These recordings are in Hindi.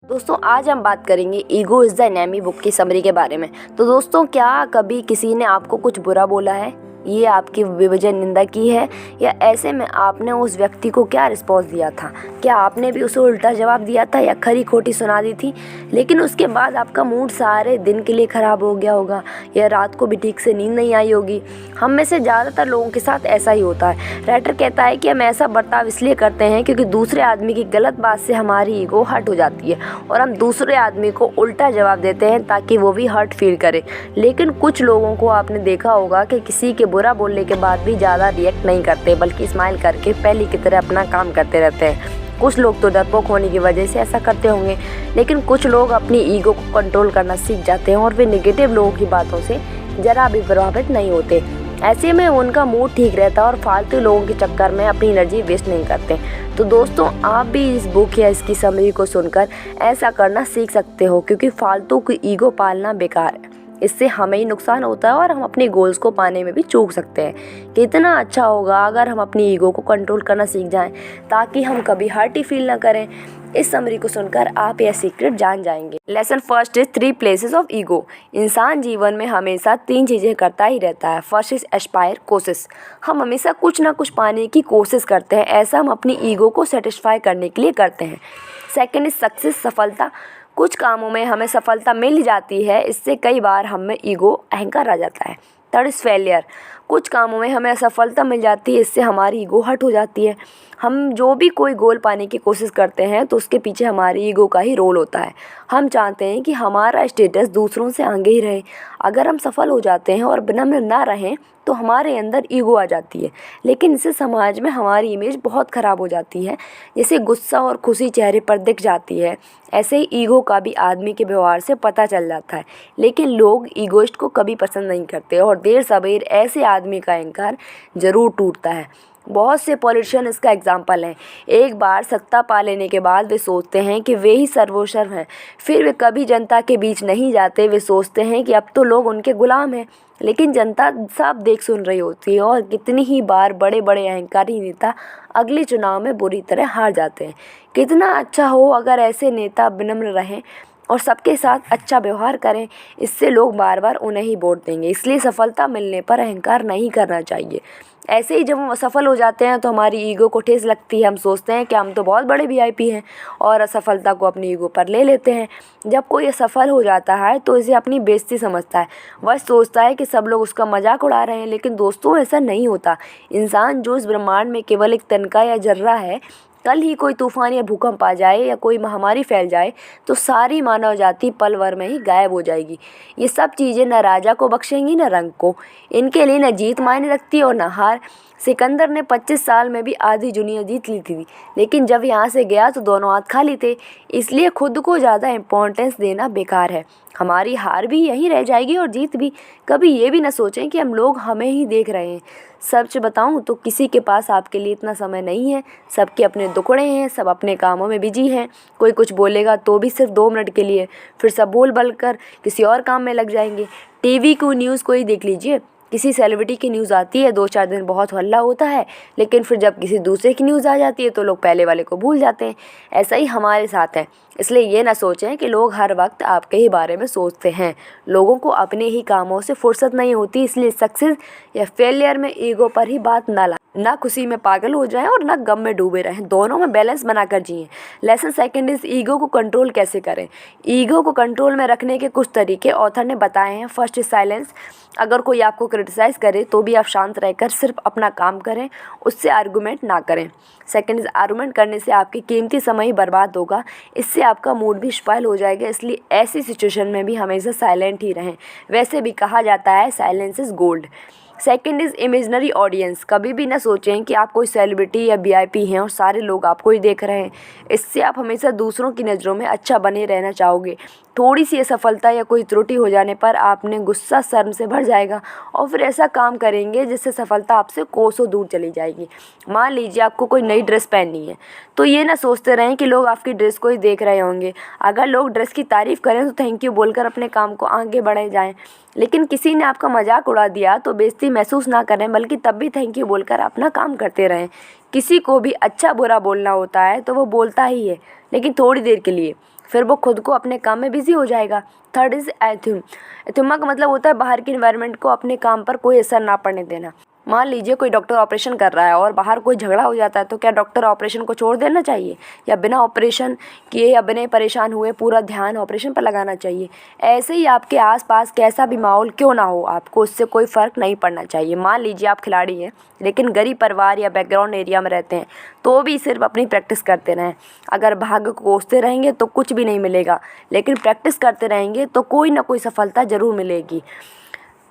दोस्तों आज हम बात करेंगे ego is the enemy book की समरी के बारे में। तो दोस्तों क्या कभी किसी ने आपको कुछ बुरा बोला है, ये आपकी बेवजह निंदा की है, या ऐसे में आपने उस व्यक्ति को क्या रिस्पॉन्स दिया था? क्या आपने भी उसे उल्टा जवाब दिया था या खरी खोटी सुना दी थी? लेकिन उसके बाद आपका मूड सारे दिन के लिए ख़राब हो गया होगा या रात को भी ठीक से नींद नहीं आई होगी। हम में से ज़्यादातर लोगों के साथ ऐसा ही होता है। राइटर कहता है कि हम ऐसा बर्ताव इसलिए करते हैं क्योंकि दूसरे आदमी की गलत बात से हमारी ईगो हर्ट हो जाती है और हम दूसरे आदमी को उल्टा जवाब देते हैं ताकि वो भी हर्ट फील करे। लेकिन कुछ लोगों को आपने देखा होगा कि किसी के बुरा बोलने के बाद भी ज़्यादा रिएक्ट नहीं करते, बल्कि स्माइल करके पहले की तरह अपना काम करते रहते हैं। कुछ लोग तो डरपोक होने की वजह से ऐसा करते होंगे, लेकिन कुछ लोग अपनी ईगो को कंट्रोल करना सीख जाते हैं और वे नेगेटिव लोगों की बातों से ज़रा भी प्रभावित नहीं होते। ऐसे में उनका मूड ठीक रहता है और फालतू लोगों के चक्कर में अपनी एनर्जी वेस्ट नहीं करते। तो दोस्तों आप भी इस बुक या इसकी समरी को सुनकर ऐसा करना सीख सकते हो, क्योंकि फालतू की ईगो पालना बेकार है। इससे हमें ही नुकसान होता है और हम अपने गोल्स को पाने में भी चूक सकते हैं। कितना अच्छा होगा अगर हम अपनी ईगो को कंट्रोल करना सीख जाएं, ताकि हम कभी हर्ट ही फील ना करें। इस समरी को सुनकर आप यह सीक्रेट जान जाएंगे। Lesson first is 3 places of ego. इंसान जीवन में हमेशा 3 चीज़ें करता ही रहता है। फर्स्ट इज एस्पायर, कोशिश। हम हमेशा कुछ ना कुछ पाने की कोशिश करते हैं। ऐसा हम अपनी ईगो को सेटिस्फाई करने के लिए करते हैं। सेकेंड इज सक्सेस, सफलता। कुछ कामों में हमें सफलता मिल जाती है, इससे कई बार हम में ईगो, अहंकार आ जाता है। Third is failure. कुछ कामों में हमें असफलता मिल जाती है, इससे हमारी ईगो हर्ट हो जाती है। हम जो भी कोई गोल पाने की कोशिश करते हैं तो उसके पीछे हमारी ईगो का ही रोल होता है। हम चाहते हैं कि हमारा स्टेटस दूसरों से आगे ही रहे। अगर हम सफल हो जाते हैं और विनम्र ना रहें तो हमारे अंदर ईगो आ जाती है, लेकिन इससे समाज में हमारी इमेज बहुत ख़राब हो जाती है। जैसे गुस्सा और खुशी चेहरे पर दिख जाती है, ऐसे ही ईगो का भी आदमी के व्यवहार से पता चल जाता है। लेकिन लोग ईगोइस्ट को कभी पसंद नहीं करते और देर सवेर ऐसे आदमी का अहंकार ज़रूर टूटता है। बहुत से पॉलिटिशियन इसका एग्जाम्पल हैं। एक बार सत्ता पा लेने के बाद वे सोचते हैं कि वे ही सर्वोसर्व हैं। फिर वे कभी जनता के बीच नहीं जाते। वे सोचते हैं कि अब तो लोग उनके गुलाम हैं, लेकिन जनता सब देख सुन रही होती है और कितनी ही बार बड़े बड़े अहंकारी नेता अगले चुनाव में बुरी तरह हार जाते हैं। कितना अच्छा हो अगर ऐसे नेता विनम्र रहें और सबके साथ अच्छा व्यवहार करें, इससे लोग बार बार उन्हें ही वोट देंगे। इसलिए सफलता मिलने पर अहंकार नहीं करना चाहिए। ऐसे ही जब हम असफल हो जाते हैं तो हमारी ईगो को ठेस लगती है। हम सोचते हैं कि हम तो बहुत बड़े वीआईपी हैं और असफलता को अपनी ईगो पर ले लेते हैं। जब कोई असफल हो जाता है तो इसे अपनी बेइज्जती समझता है। वह सोचता है कि सब लोग उसका मजाक उड़ा रहे हैं, लेकिन दोस्तों ऐसा नहीं होता। इंसान जो इस ब्रह्मांड में केवल एक तिनका या जर्रा है, कल ही कोई तूफान या भूकंप आ जाए या कोई महामारी फैल जाए तो सारी मानव जाति पल भर में ही गायब हो जाएगी। ये सब चीज़ें न राजा को बख्शेंगी न रंग को। इनके लिए न जीत मायने रखती और न हार। सिकंदर ने 25 साल में भी आधी दुनिया जीत ली थी, लेकिन जब यहाँ से गया तो दोनों हाथ खाली थे। इसलिए खुद को ज़्यादा इम्पोर्टेंस देना बेकार है। हमारी हार भी यहीं रह जाएगी और जीत भी। कभी ये भी ना सोचें कि हम लोग हमें ही देख रहे हैं। सच बताऊं तो किसी के पास आपके लिए इतना समय नहीं है। सबके अपने दुखड़े हैं, सब अपने कामों में बिजी हैं। कोई कुछ बोलेगा तो भी सिर्फ 2 मिनट के लिए, फिर सब बोल बल कर किसी और काम में लग जाएंगे। टीवी को न्यूज़ को ही देख लीजिए। किसी सेलिब्रिटी की न्यूज़ आती है, 2-4 दिन बहुत हल्ला होता है, लेकिन फिर जब किसी दूसरे की न्यूज़ आ जाती है तो लोग पहले वाले को भूल जाते हैं। ऐसा ही हमारे साथ है। इसलिए ये ना सोचें कि लोग हर वक्त आपके ही बारे में सोचते हैं। लोगों को अपने ही कामों से फुर्सत नहीं होती। इसलिए सक्सेस या फेलियर में ईगो पर ही बात ना लाएं। ना खुशी में पागल हो जाएं और ना गम में डूबे रहें। दोनों में बैलेंस बनाकर जिएं। लेसन सेकंड इज ईगो को कंट्रोल कैसे करें। ईगो को कंट्रोल में रखने के कुछ तरीके ऑथर ने बताए हैं। First is silence. अगर कोई आपको क्रिटिसाइज़ करे तो भी आप शांत रहकर सिर्फ अपना काम करें, उससे आर्गूमेंट ना करें। सेकंड इज आर्गूमेंट करने से आपकी कीमती समय ही बर्बाद होगा, इससे आपका मूड भी स्पॉइल हो जाएगा। इसलिए ऐसी सिचुएशन में भी हमेशा साइलेंट ही रहें। वैसे भी कहा जाता है silence is gold. Second is imaginary audience. कभी भी ना सोचें कि आप कोई सेलिब्रिटी या वीआईपी हैं और सारे लोग आपको ही देख रहे हैं। इससे आप हमेशा दूसरों की नज़रों में अच्छा बने रहना चाहोगे। थोड़ी सी असफलता या कोई त्रुटि हो जाने पर आपने गुस्सा शर्म से भर जाएगा और फिर ऐसा काम करेंगे जिससे सफलता आपसे कोसों दूर चली जाएगी। मान लीजिए आपको कोई नई ड्रेस पहननी है, तो ये ना सोचते रहें कि लोग आपकी ड्रेस को ही देख रहे होंगे। अगर लोग ड्रेस की तारीफ़ करें तो थैंक यू बोलकर अपने काम को आगे बढ़े जाएं। लेकिन किसी ने आपका मजाक उड़ा दिया तो बेइज्जती महसूस ना करें, बल्कि तब भी थैंक यू बोलकर अपना काम करते रहें। किसी को भी अच्छा बुरा बोलना होता है तो वो बोलता ही है, लेकिन थोड़ी देर के लिए। फिर वो खुद को अपने काम में बिजी हो जाएगा। Third is एथ्यूम। एथ्यूमा का मतलब होता है बाहर की इन्वायरमेंट को अपने काम पर कोई असर ना पड़ने देना। मान लीजिए कोई डॉक्टर ऑपरेशन कर रहा है और बाहर कोई झगड़ा हो जाता है, तो क्या डॉक्टर ऑपरेशन को छोड़ देना चाहिए, या बिना ऑपरेशन किए या बिना परेशान हुए पूरा ध्यान ऑपरेशन पर लगाना चाहिए। ऐसे ही आपके आसपास कैसा भी माहौल क्यों ना हो, आपको उससे कोई फ़र्क नहीं पड़ना चाहिए। मान लीजिए आप खिलाड़ी हैं लेकिन गरीब परिवार या बैकग्राउंड एरिया में रहते हैं, तो भी सिर्फ अपनी प्रैक्टिस करते रहें। अगर भाग्य को कोसते रहेंगे तो कुछ भी नहीं मिलेगा, लेकिन प्रैक्टिस करते रहेंगे तो कोई ना कोई सफलता ज़रूर मिलेगी।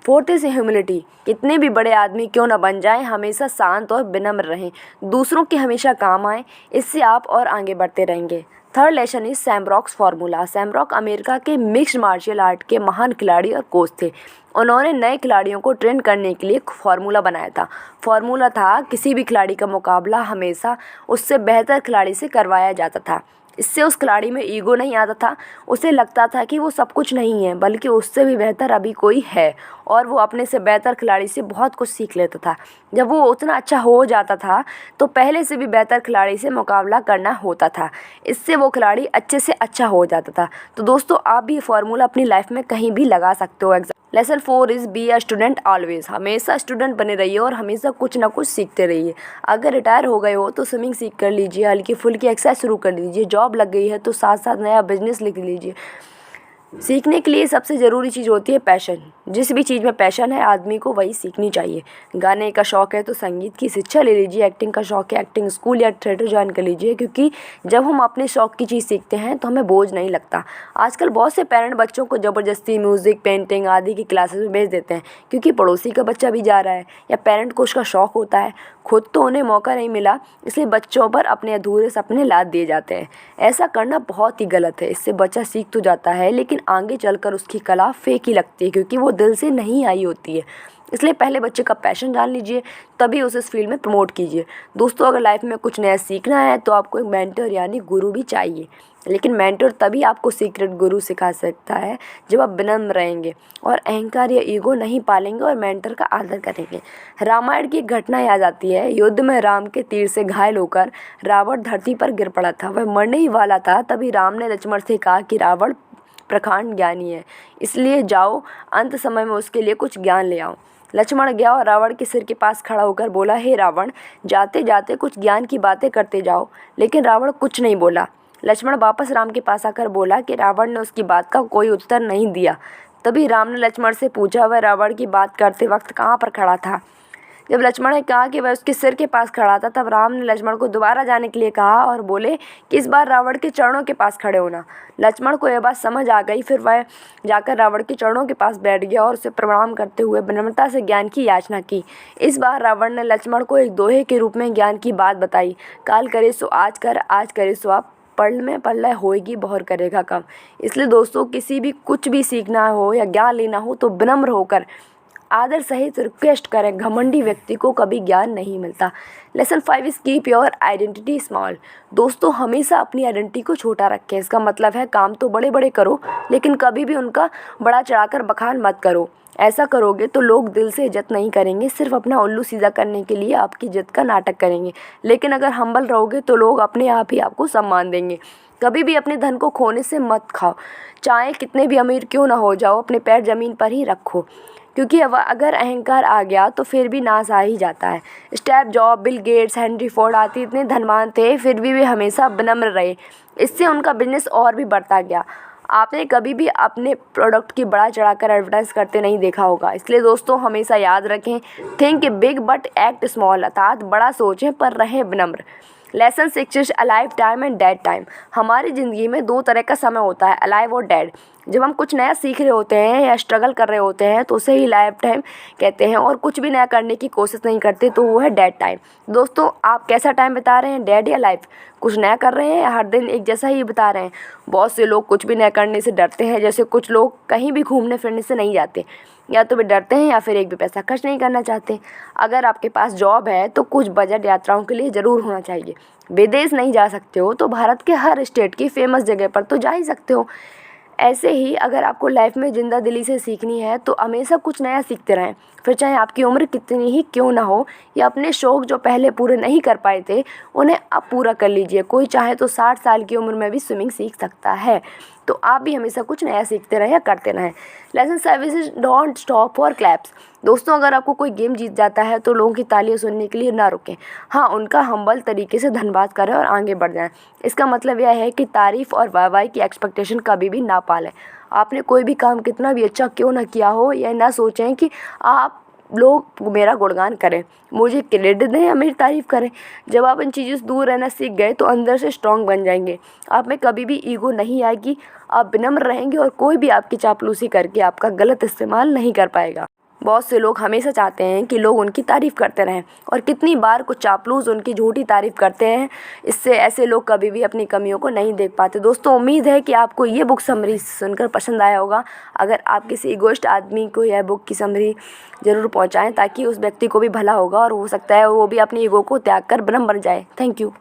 Fourth is humility. कितने भी बड़े आदमी क्यों ना बन जाएं, हमेशा शांत और विनम्र रहें, दूसरों के हमेशा काम आएँ, इससे आप और आगे बढ़ते रहेंगे। Third lesson is Sam rocks formula. Sam rock America के मिक्स्ड मार्शल आर्ट के महान खिलाड़ी और कोच थे। उन्होंने नए खिलाड़ियों को ट्रेन करने के लिए एक फार्मूला बनाया था। फार्मूला था किसी भी खिलाड़ी का मुकाबला हमेशा उससे बेहतर खिलाड़ी से करवाया जाता था। इससे उस खिलाड़ी में ईगो नहीं आता था, उसे लगता था कि वो सब कुछ नहीं है बल्कि उससे भी बेहतर अभी कोई है, और वो अपने से बेहतर खिलाड़ी से बहुत कुछ सीख लेता था। जब वो उतना अच्छा हो जाता था तो पहले से भी बेहतर खिलाड़ी से मुकाबला करना होता था, इससे वो खिलाड़ी अच्छे से अच्छा हो जाता था। तो दोस्तों आप भी ये फार्मूला अपनी लाइफ में कहीं भी लगा सकते हो। Lesson 4 is be a student always. हमेशा स्टूडेंट बने रहिए और हमेशा कुछ ना कुछ सीखते रहिए। अगर रिटायर हो गए हो तो स्विमिंग सीख कर लीजिए, हल्की फुल्की एक्सरसाइज शुरू कर लीजिए, जॉब लग गई है तो साथ साथ नया बिजनेस लिख लीजिए। सीखने के लिए सबसे ज़रूरी चीज़ होती है पैशन। जिस भी चीज़ में पैशन है आदमी को वही सीखनी चाहिए। गाने का शौक़ है तो संगीत की शिक्षा ले लीजिए, एक्टिंग का शौक़ है एक्टिंग स्कूल या थिएटर ज्वाइन कर लीजिए, क्योंकि जब हम अपने शौक़ की चीज़ सीखते हैं तो हमें बोझ नहीं लगता। आजकल बहुत से पेरेंट बच्चों को ज़बरदस्ती म्यूज़िक पेंटिंग आदि की क्लासेस में भेज देते हैं, क्योंकि पड़ोसी का बच्चा भी जा रहा है या पेरेंट को उसका शौक़ होता है, खुद तो उन्हें मौका नहीं मिला, इसलिए बच्चों पर अपने अधूरे सपने लाद दिए जाते हैं। ऐसा करना बहुत ही गलत है। इससे बच्चा सीख तो जाता है लेकिन आगे चलकर उसकी कला फेक ही लगती है, क्योंकि वो दिल से नहीं आई होती है। इसलिए पहले बच्चे का पैशन जान लीजिए, तभी उसे इस फील्ड में प्रमोट कीजिए। दोस्तों अगर लाइफ में कुछ नया सीखना है तो आपको एक मेंटर यानी गुरु भी चाहिए, लेकिन मेंटर तभी आपको सीक्रेट गुरु सिखा सकता है जब आप विनम्र रहेंगे और अहंकार या ईगो नहीं पालेंगे और मेंटर का आदर करेंगे। रामायण की एक घटना याद आती है। युद्ध में राम के तीर से घायल होकर रावण धरती पर गिर पड़ा था। वह मरने ही वाला था, तभी राम ने लक्ष्मण से कहा कि रावण प्रकांड ज्ञानी है, इसलिए जाओ अंत समय में उसके लिए कुछ ज्ञान ले आओ। लक्ष्मण गया और रावण के सिर के पास खड़ा होकर बोला, हे रावण, जाते जाते कुछ ज्ञान की बातें करते जाओ। लेकिन रावण कुछ नहीं बोला। लक्ष्मण वापस राम के पास आकर बोला कि रावण ने उसकी बात का कोई उत्तर नहीं दिया। तभी राम ने लक्ष्मण से पूछा, वह रावण की बात करते वक्त कहाँ पर खड़ा था। जब लक्ष्मण ने कहा कि वह उसके सिर के पास खड़ा था, तब राम ने लक्ष्मण को दोबारा जाने के लिए कहा और बोले कि इस बार रावण के चरणों के पास खड़े होना। लक्ष्मण को यह बात समझ आ गई। फिर वह जाकर रावण के चरणों के पास बैठ गया और उसे प्रणाम करते हुए विनम्रता से ज्ञान की याचना की। इस बार रावण ने लक्ष्मण को एक दोहे के रूप में ज्ञान की बात बताई, काल करे सो आज कर, आज करे सो आप, पढ़ में पढ़ होएगी बहुर करेगा कम। इसलिए दोस्तों किसी भी कुछ भी सीखना हो या ज्ञान लेना हो तो विनम्र होकर आदर सहित रिक्वेस्ट करें। घमंडी व्यक्ति को कभी ज्ञान नहीं मिलता। Lesson 5 is keep your identity small. दोस्तों हमेशा अपनी आइडेंटिटी को छोटा रखें। इसका मतलब है काम तो बड़े बड़े करो लेकिन कभी भी उनका बड़ा चढ़ाकर बखान मत करो। ऐसा करोगे तो लोग दिल से इज्जत नहीं करेंगे, सिर्फ अपना उल्लू सीधा करने के लिए आपकी इज्जत का नाटक करेंगे। लेकिन अगर हम्बल रहोगे तो लोग अपने आप ही आपको सम्मान देंगे। कभी भी अपने धन को खोने से मत खाओ, चाहे कितने भी अमीर क्यों ना हो जाओ, अपने पैर ज़मीन पर ही रखो, क्योंकि अगर अहंकार आ गया तो फिर भी नाश आ ही जाता है। Steve job, Bill Gates, Henry Ford आदि इतने धनवान थे, फिर भी वे हमेशा विनम्र रहे। इससे उनका बिजनेस और भी बढ़ता गया। आपने कभी भी अपने प्रोडक्ट की बड़ा चढ़ाकर एडवर्टाइज करते नहीं देखा होगा। इसलिए दोस्तों हमेशा याद रखें, think big but act small, अर्थात बड़ा सोचें पर रहें विनम्र। Lesson 6 is alive time and dead time. हमारी ज़िंदगी में 2 तरह का समय होता है, अलाइव और डेड। जब हम कुछ नया सीख रहे होते हैं या स्ट्रगल कर रहे होते हैं तो उसे ही लाइफ टाइम कहते हैं, और कुछ भी नया करने की कोशिश नहीं करते तो वो है डेड टाइम। दोस्तों आप कैसा टाइम बिता रहे हैं, डेड या लाइफ? कुछ नया कर रहे हैं या हर दिन एक जैसा ही बिता रहे हैं? बहुत से लोग कुछ भी नया करने से डरते हैं, जैसे कुछ लोग कहीं भी घूमने फिरने से नहीं जाते, या तो वे डरते हैं या फिर एक भी पैसा खर्च नहीं करना चाहते। अगर आपके पास जॉब है तो कुछ बजट यात्राओं के लिए ज़रूर होना चाहिए। विदेश नहीं जा सकते हो तो भारत के हर स्टेट की फेमस जगह पर तो जा ही सकते हो। ऐसे ही अगर आपको लाइफ में जिंदा दिली से सीखनी है तो हमेशा कुछ नया सीखते रहें, फिर चाहे आपकी उम्र कितनी ही क्यों ना हो, या अपने शौक़ जो पहले पूरे नहीं कर पाए थे उन्हें अब पूरा कर लीजिए। कोई चाहे तो 60 साल की उम्र में भी स्विमिंग सीख सकता है, तो आप भी हमेशा कुछ नया सीखते रहें या करते रहें। Lesson services don't stop for claps. दोस्तों, अगर आपको कोई गेम जीत जाता है तो लोगों की तालियां सुनने के लिए ना रुकें। हाँ, उनका हम्बल तरीके से धन्यवाद करें और आगे बढ़ जाएं। इसका मतलब यह है कि तारीफ़ और वाहवाही की एक्सपेक्टेशन कभी भी ना पालें। आपने कोई भी काम कितना भी अच्छा क्यों ना किया हो, यह ना सोचें कि आप लोग मेरा गुणगान करें, मुझे क्रेडिट दें या मेरी तारीफ़ करें। जब आप इन चीज़ों से दूर रहना सीख गए तो अंदर से स्ट्रॉन्ग बन जाएंगे। आप में कभी भी ईगो नहीं आएगी, आप विनम्र रहेंगे और कोई भी आपकी चापलूसी करके आपका गलत इस्तेमाल नहीं कर पाएगा। बहुत से लोग हमेशा चाहते हैं कि लोग उनकी तारीफ़ करते रहें, और कितनी बार कुछ चापलूस उनकी झूठी तारीफ़ करते हैं। इससे ऐसे लोग कभी भी अपनी कमियों को नहीं देख पाते। दोस्तों, उम्मीद है कि आपको ये बुक समरी सुनकर पसंद आया होगा। अगर आप किसी ईगोइस्ट आदमी को यह बुक की समरी ज़रूर पहुँचाएँ, ताकि उस व्यक्ति को भी भला होगा और हो सकता है वो भी अपनी ईगो को त्याग कर ब्रह्म बन जाए। Thank you.